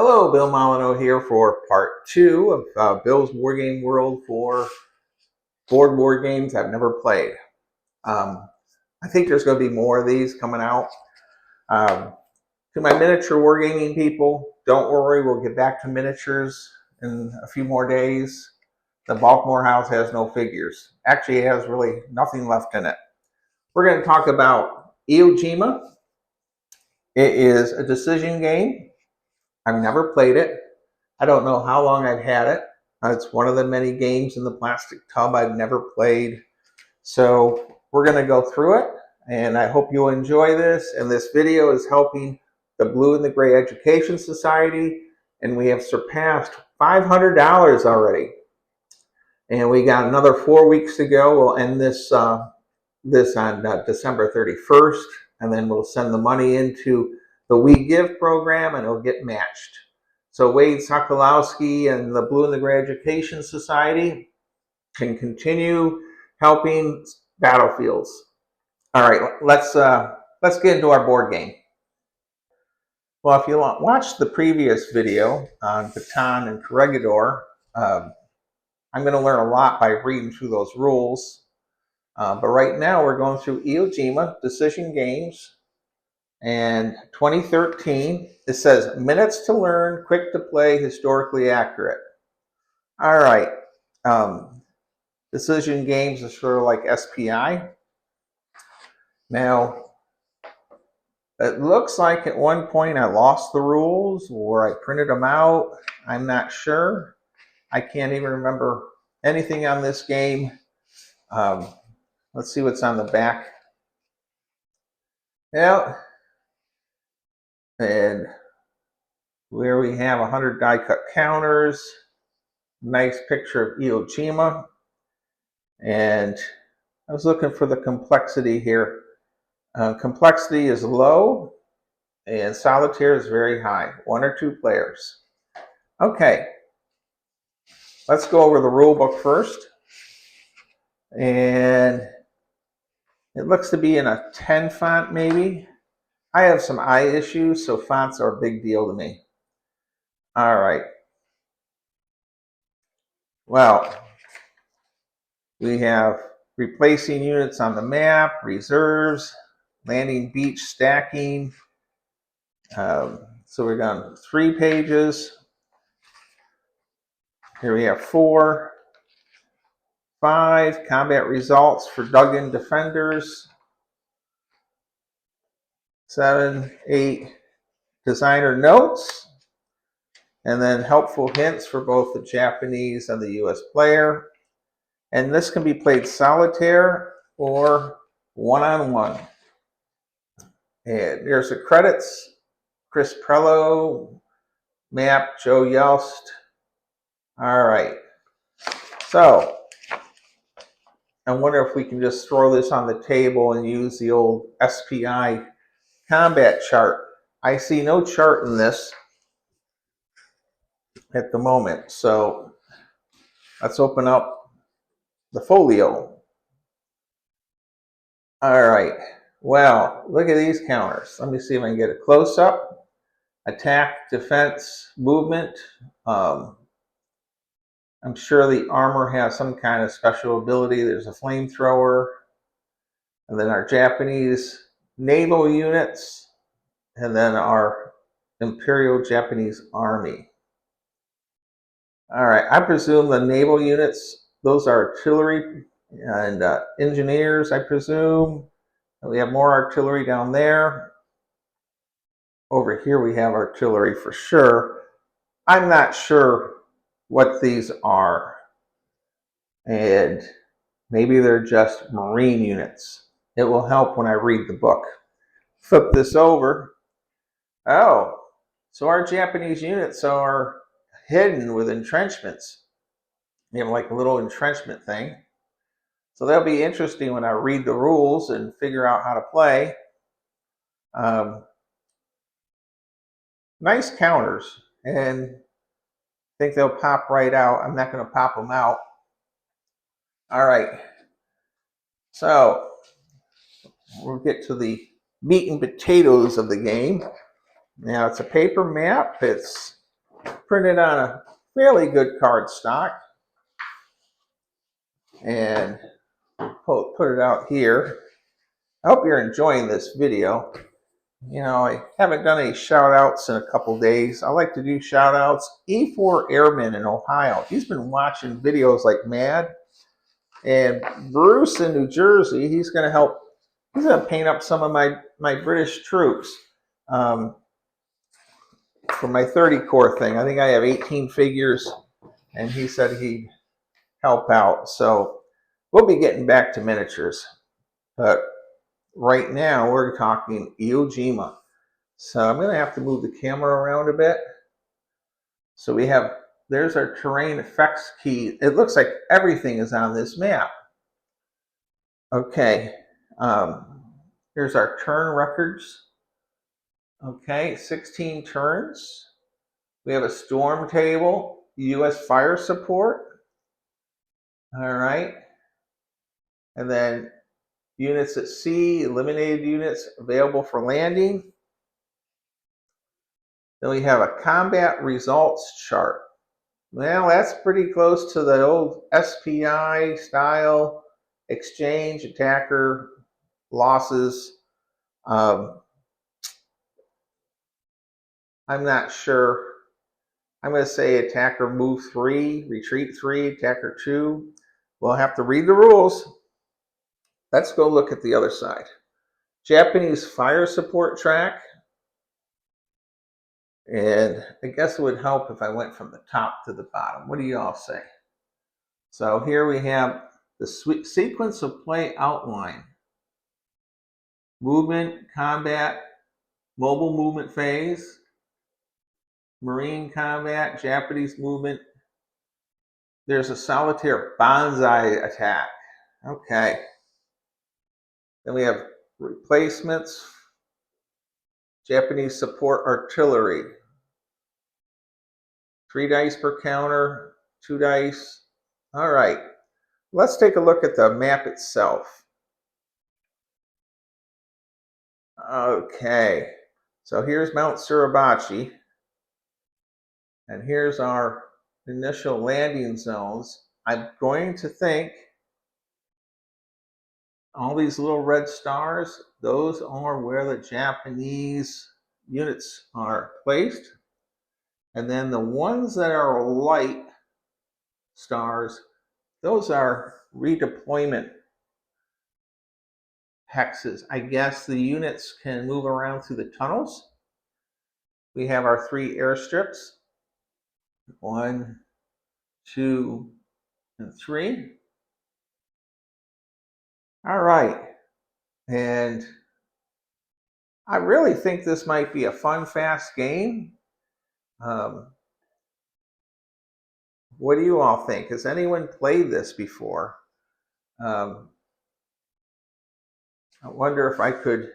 Hello, Bill Molyneux here for part two of Bill's War Game World for board games I've never played. I think there's going to be more of these coming out. To my miniature wargaming people, don't worry, we'll get back to miniatures in a few more days. The Baltimore house has no figures. Actually, it has really nothing left in it. We're going to talk about Iwo Jima. It is a decision game. I've never played it. I don't know how long I've had it. It's one of the many games in the plastic tub I've never played. So we're going to go through it, and I hope you'll enjoy this. And this video is helping the Blue and the Gray Education Society, and we have surpassed $500 already. And we got another 4 weeks to go. We'll end this on December 31st, and then we'll send the money into the We Give program, and it'll get matched. So Wade Sokolowski and the Blue and the Gray Education Society can continue helping battlefields. All right, let's get into our board game. Well, if you watched the previous video on Baton and Corregidor, I'm going to learn a lot by reading through those rules. But right now we're going through Iwo Jima Decision Games. And 2013, it says minutes to learn, quick to play, historically accurate. All right. Decision games is sort of like SPI. Now, it looks like at one point I lost the rules or I printed them out. I'm not sure. I can't even remember anything on this game. Let's see what's on the back. Yeah. And where we have 100 die cut counters, nice picture of Iwo Jima. And I was looking for the complexity here. Complexity is low and solitaire is very high, 1 or 2 players. Okay, let's go over the rule book first. And it looks to be in a 10 font maybe. I have some eye issues, so fonts are a big deal to me. All right. Well, we have replacing units on the map, reserves, landing beach stacking. So we're done 3 pages. Here we have 4, 5 combat results for dug-in defenders. 7, 8 designer notes, and then helpful hints for both the Japanese and the US player. And this can be played solitaire or one-on-one. And there's the credits: Chris Prello, map, Joe Yost. All right. So I wonder if we can just throw this on the table and use the old SPI combat chart. I see no chart in this at the moment, so let's open up the folio. All right, well, look at these counters. Let me see if I can get a close-up. Attack, defense, movement. I'm sure the armor has some kind of special ability. There's a flamethrower. And then our Japanese naval units, and then our Imperial Japanese Army. All right, I presume the naval units, those are artillery and engineers, I presume. And we have more artillery down there. Over here we have artillery for sure. I'm not sure what these are. And maybe they're just Marine units. It will help when I read the book. Flip this over. Oh, so our Japanese units are hidden with entrenchments. You have like a little entrenchment thing. So that'll be interesting when I read the rules and figure out how to play. Nice counters, and I think they'll pop right out. I'm not going to pop them out. All right. So we'll get to the meat and potatoes of the game. Now it's a paper map. It's printed on a fairly good cardstock, and put it out here. I hope you're enjoying this video. You know, I haven't done any shout outs in a couple days. I like to do shout outs. E4 Airman in Ohio. He's been watching videos like mad. And Bruce in New Jersey, he's going to help. He's going to paint up some of my British troops for my 30 core thing. I think I have 18 figures, and he said he'd help out. So we'll be getting back to miniatures. But right now we're talking Iwo Jima. So I'm going to have to move the camera around a bit. So we have, there's our terrain effects key. It looks like everything is on this map. Okay, here's our turn records. Okay, 16 turns. We have a storm table, U.S. fire support. All right. And then units at sea, eliminated units available for landing. Then we have a combat results chart. Well, that's pretty close to the old SPI style exchange, attacker, losses. I'm not sure. I'm going to say attacker move 3, retreat 3, attacker 2. We'll have to read the rules. Let's go look at the other side. Japanese fire support track. And I guess it would help if I went from the top to the bottom. What do you all say? So here we have the sequence of play outline. Movement, combat, mobile movement phase, marine combat, Japanese movement. There's a solitaire bonsai attack. Okay. Then we have replacements, Japanese support artillery. 3 dice per counter, 2 dice. All right. Let's take a look at the map itself. Okay. So here's Mount Suribachi. And here's our initial landing zones. I'm going to think all these little red stars, those are where the Japanese units are placed. And then the ones that are light stars, those are redeployment hexes. I guess the units can move around through the tunnels. We have our 3 airstrips. 1, 2, and 3. All right. And I really think this might be a fun, fast game. What do you all think? Has anyone played this before? I wonder if I could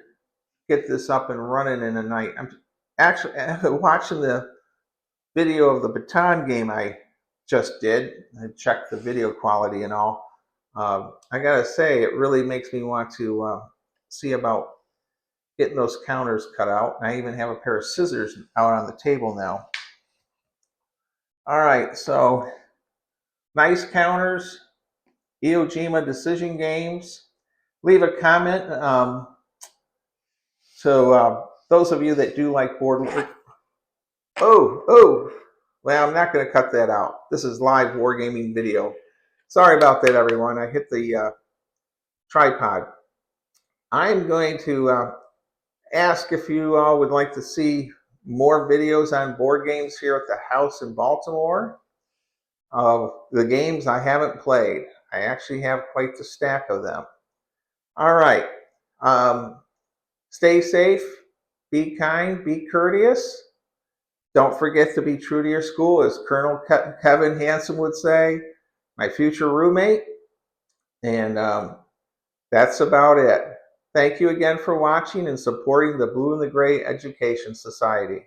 get this up and running in a night. I'm actually watching the video of the baton game I just did. I checked the video quality and all. I gotta say, it really makes me want to see about getting those counters cut out. I even have a pair of scissors out on the table now. All right, so nice counters, Iwo Jima decision games. Leave a comment. So those of you that do like board, oh, well, I'm not going to cut that out. This is live wargaming video. Sorry about that, everyone. I hit the tripod. I'm going to ask if you all would like to see more videos on board games here at the house in Baltimore. Of the games I haven't played. I actually have quite the stack of them. All right. Stay safe, be kind, be courteous. Don't forget to be true to your school, as Colonel Kevin Hansen would say, my future roommate. And that's about it. Thank you again for watching and supporting the Blue and the Gray Education Society.